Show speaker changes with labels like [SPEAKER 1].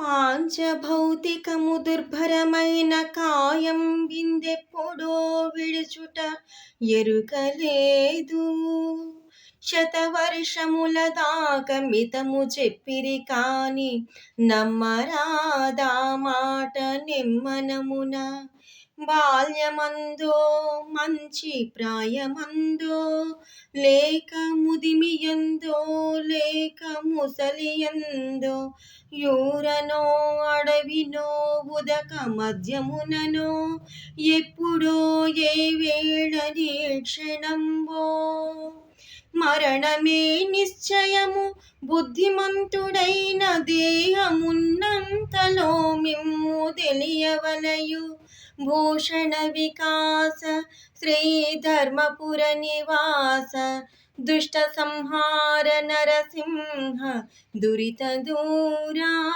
[SPEAKER 1] పాంచభౌతికము దుర్భరమైన కాయం విందెప్పుడో విడుచుట ఎరుకలేదు. శతవర్షముల దాక మితము చెప్పిరి కాని నమ్మరాదా మాట నిమ్మనమున. బాల్యమందో మంచి ప్రాయమందో లేక ముదిమియందో లేక ముసలియందో యూరనో అడవినో ఉదక మధ్యముననో ఎప్పుడో ఏ వేళ క్షణంబో మరణమే నిశ్చయము బుద్ధిమంతుడైన దేహమున్నంతలో మిమ్ము తెలియవలయు. భూషణ వికాస శ్రీధర్మపుర నివాస దుష్ట సంహార నరసింహ దురిత దూరా.